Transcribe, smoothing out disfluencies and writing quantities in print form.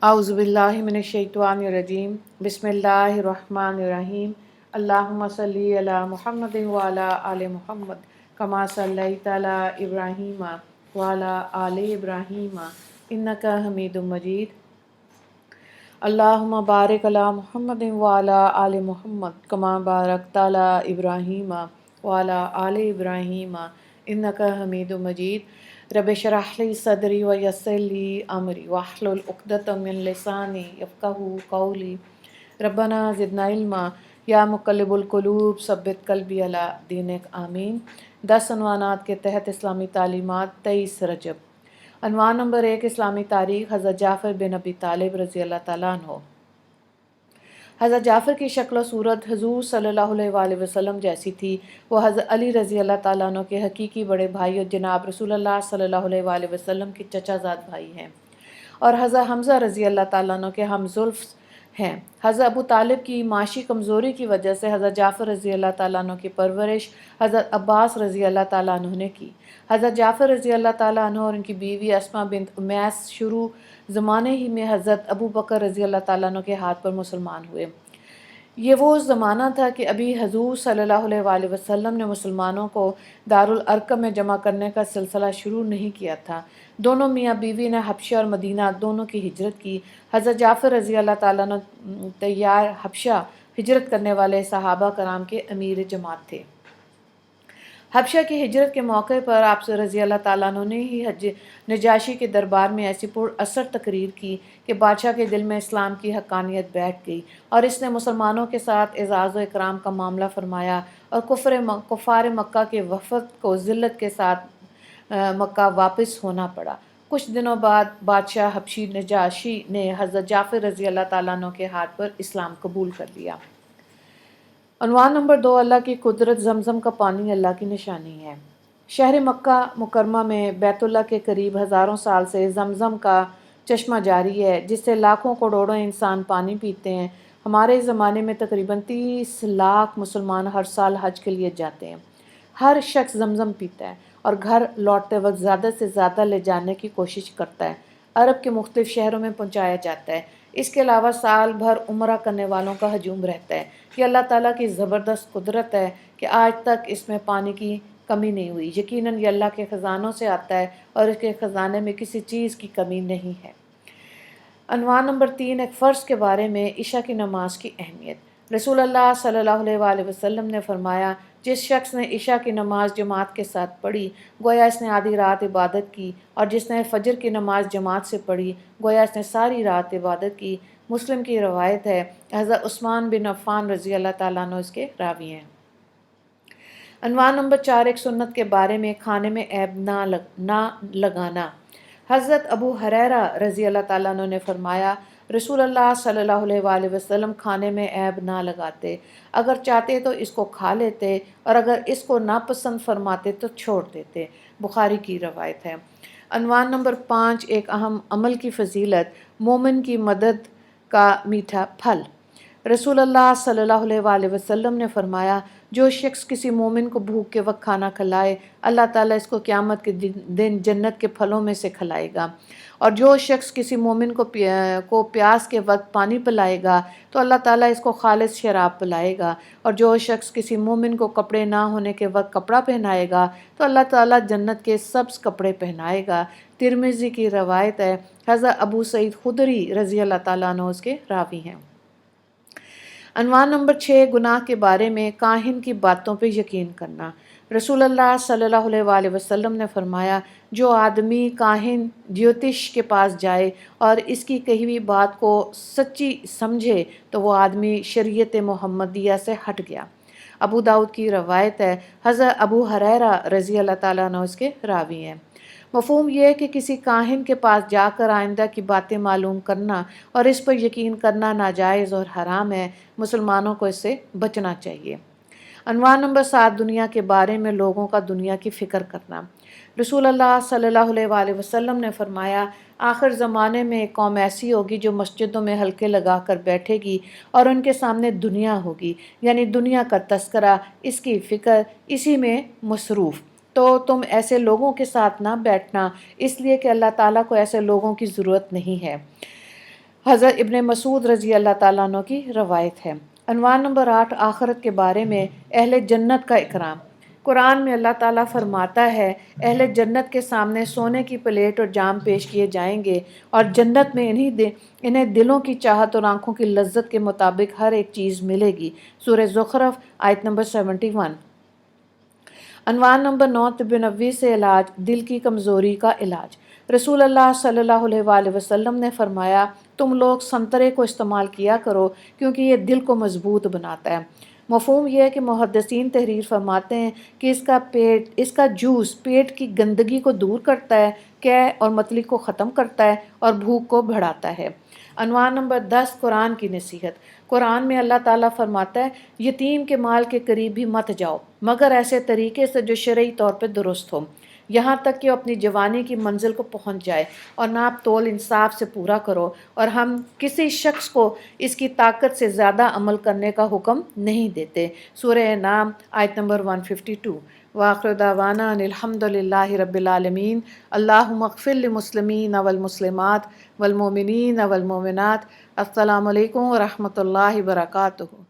اعوذ باللہ من الشیطان الرجیم بسم اللہ الرحمن الرحیم اللہم صلی علی محمد وعلی آل محمد کما صلیت علی ابراہیم وعلی آل ابراہیم انک حمید مجید اللہم بارک علی محمد وعلی آل محمد کما بارکت علی ابراہیم وعلی آل ابراہیم انک حمید مجید رب اشرح لی صدری ویسر لی امری واحلل عقدۃ من لسانی یفقہوا قولی ربنا زدنا علما یا مقلب القلوب ثبت قلبی علی دینک آمین۔ 10 عنوانات کے تحت اسلامی تعلیمات 23 رجب۔ عنوان نمبر 1، اسلامی تاریخ۔ حضرت جعفر بن ابی طالب رضی اللہ تعالیٰ عنہ۔ حضرت جعفر کی شکل و صورت حضور صلی اللہ علیہ وآلہ وسلم جیسی تھی۔ وہ حضرت علی رضی اللہ تعالیٰ عنہ کے حقیقی بڑے بھائی اور جناب رسول اللہ صلی اللہ علیہ وآلہ وسلم کے چچا زاد بھائی ہیں، اور حضرت حمزہ رضی اللہ تعالیٰ عنہ کے ہم زلف ہیں۔ حضرت ابو طالب کی معاشی کمزوری کی وجہ سے حضرت جعفر رضی اللہ تعالیٰ عنہ کی پرورش حضرت عباس رضی اللہ تعالیٰ عنہ نے کی۔ حضرت جعفر رضی اللہ تعالیٰ عنہ اور ان کی بیوی اسماء بنت امیس شروع زمانے ہی میں حضرت ابو بکر رضی اللہ تعالیٰ عنہ کے ہاتھ پر مسلمان ہوئے۔ یہ وہ زمانہ تھا کہ ابھی حضور صلی اللہ علیہ وآلہ وسلم نے مسلمانوں کو دارالارقم میں جمع کرنے کا سلسلہ شروع نہیں کیا تھا۔ دونوں میاں بیوی نے حبشہ اور مدینہ دونوں کی ہجرت کی۔ حضرت جعفر رضی اللہ تعالیٰ عنہ تیار حبشہ ہجرت کرنے والے صحابہ کرام کے امیر جماعت تھے۔ حبشہ کی ہجرت کے موقع پر آپ رضی اللہ تعالیٰ عنہ نے ہی نجاشی کے دربار میں ایسی پر اثر تقریر کی کہ بادشاہ کے دل میں اسلام کی حقانیت بیٹھ گئی، اور اس نے مسلمانوں کے ساتھ اعزاز و اکرام کا معاملہ فرمایا، اور کفار مکہ کے وفد کو ذلت کے ساتھ مکہ واپس ہونا پڑا۔ کچھ دنوں بعد بادشاہ حبشی نجاشی نے حضرت جعفر رضی اللہ تعالیٰ عنہ کے ہاتھ پر اسلام قبول کر لیا۔ عنوان نمبر 2، اللہ کی قدرت۔ زمزم کا پانی اللہ کی نشانی ہے۔ شہر مکہ مکرمہ میں بیت اللہ کے قریب ہزاروں سال سے زمزم کا چشمہ جاری ہے، جس سے لاکھوں کروڑوں انسان پانی پیتے ہیں۔ ہمارے زمانے میں تقریباً 30 لاکھ مسلمان ہر سال حج کے لیے جاتے ہیں۔ ہر شخص زمزم پیتا ہے اور گھر لوٹتے وقت زیادہ سے زیادہ لے جانے کی کوشش کرتا ہے۔ عرب کے مختلف شہروں میں پہنچایا جاتا ہے۔ اس کے علاوہ سال بھر عمرہ کرنے والوں کا ہجوم رہتا ہے۔ یہ اللہ تعالیٰ کی زبردست قدرت ہے کہ آج تک اس میں پانی کی کمی نہیں ہوئی۔ یقیناً یہ اللہ کے خزانوں سے آتا ہے اور اس کے خزانے میں کسی چیز کی کمی نہیں ہے۔ عنوان نمبر 3، ایک فرض کے بارے میں عشاء کی نماز کی اہمیت۔ رسول اللہ صلی اللہ علیہ وآلہ وسلم نے فرمایا، جس شخص نے عشاء کی نماز جماعت کے ساتھ پڑھی گویا اس نے آدھی رات عبادت کی، اور جس نے فجر کی نماز جماعت سے پڑھی گویا اس نے ساری رات عبادت کی۔ مسلم کی روایت ہے۔ حضرت عثمان بن عفان رضی اللہ تعالیٰ عنہ اس کے راوی ہیں۔ عنوان نمبر 4، ایک سنت کے بارے میں کھانے میں عیب نہ لگانا۔ حضرت ابو ہریرہ رضی اللہ تعالیٰ عنہ نے فرمایا، رسول اللہ صلی اللہ علیہ وآلہ وسلم کھانے میں عیب نہ لگاتے، اگر چاہتے تو اس کو کھا لیتے، اور اگر اس کو ناپسند فرماتے تو چھوڑ دیتے۔ بخاری کی روایت ہے۔ عنوان نمبر 5، ایک اہم عمل کی فضیلت، مومن کی مدد کا میٹھا پھل۔ رسول اللہ صلی اللہ علیہ وآلہ وسلم نے فرمایا، جو شخص کسی مومن کو بھوک کے وقت کھانا کھلائے اللہ تعالیٰ اس کو قیامت کے دن جنت کے پھلوں میں سے کھلائے گا، اور جو شخص کسی مومن کو پیاس کے وقت پانی پلائے گا تو اللہ تعالیٰ اس کو خالص شراب پلائے گا، اور جو شخص کسی مومن کو کپڑے نہ ہونے کے وقت کپڑا پہنائے گا تو اللہ تعالیٰ جنت کے سبز کپڑے پہنائے گا۔ ترمذی کی روایت ہے۔ حضرت ابو سعید خدری رضی اللہ تعالیٰ عنہ اس کے راوی ہیں۔ عنوان نمبر 6، گناہ کے بارے میں کاہن کی باتوں پہ یقین کرنا۔ رسول اللہ صلی اللہ علیہ وآلہ وسلم نے فرمایا، جو آدمی کاہن جیوتش کے پاس جائے اور اس کی کہی ہوئی بات کو سچی سمجھے تو وہ آدمی شریعت محمدیہ سے ہٹ گیا۔ ابو داؤد کی روایت ہے۔ حضرت ابو ہریرہ رضی اللہ تعالیٰ عنہ اس کے راوی ہیں۔ مفہوم یہ ہے کہ کسی کاہن کے پاس جا کر آئندہ کی باتیں معلوم کرنا اور اس پر یقین کرنا ناجائز اور حرام ہے۔ مسلمانوں کو اس سے بچنا چاہیے۔ عنوان نمبر 7، دنیا کے بارے میں لوگوں کا دنیا کی فکر کرنا۔ رسول اللہ صلی اللہ علیہ وآلہ وسلم نے فرمایا، آخر زمانے میں ایک قوم ایسی ہوگی جو مسجدوں میں حلقے لگا کر بیٹھے گی اور ان کے سامنے دنیا ہوگی، یعنی دنیا کا تذکرہ، اس کی فکر، اسی میں مصروف۔ تو تم ایسے لوگوں کے ساتھ نہ بیٹھنا، اس لیے کہ اللہ تعالیٰ کو ایسے لوگوں کی ضرورت نہیں ہے۔ حضرت ابن مسعود رضی اللہ تعالیٰ عنہ کی روایت ہے۔ عنوان نمبر 8، آخرت کے بارے میں اہل جنت کا اکرام۔ قرآن میں اللہ تعالیٰ فرماتا ہے اہل جنت کے سامنے سونے کی پلیٹ اور جام پیش کیے جائیں گے اور جنت میں انہیں دلوں کی چاہت اور آنکھوں کی لذت کے مطابق ہر ایک چیز ملے گی۔ سورہ زخرف آیت نمبر 71۔ عنوان نمبر 9، طب نبوی سے علاج، دل کی کمزوری کا علاج۔ رسول اللہ صلی اللہ علیہ وآلہ وسلم نے فرمایا تم لوگ سنترے کو استعمال کیا کرو کیونکہ یہ دل کو مضبوط بناتا ہے۔ مفہوم یہ ہے کہ محدثین تحریر فرماتے ہیں کہ اس کا جوس پیٹ کی گندگی کو دور کرتا ہے، قے اور متلی کو ختم کرتا ہے اور بھوک کو بڑھاتا ہے۔ عنوان نمبر 10، قرآن کی نصیحت۔ قرآن میں اللہ تعالیٰ فرماتا ہے یتیم کے مال کے قریب بھی مت جاؤ مگر ایسے طریقے سے جو شرعی طور پہ درست ہو، یہاں تک کہ وہ اپنی جوانی کی منزل کو پہنچ جائے، اور ناپ تول انصاف سے پورا کرو، اور ہم کسی شخص کو اس کی طاقت سے زیادہ عمل کرنے کا حکم نہیں دیتے۔ سورہ انعام آیت نمبر 152۔ وآخر دعوانا ان الحمد للہ رب العالمین۔ اللہم اغفر للمسلمین والمسلمات والمؤمنین والمؤمنات۔ السلام علیکم ورحمۃ اللہ وبرکاتہ۔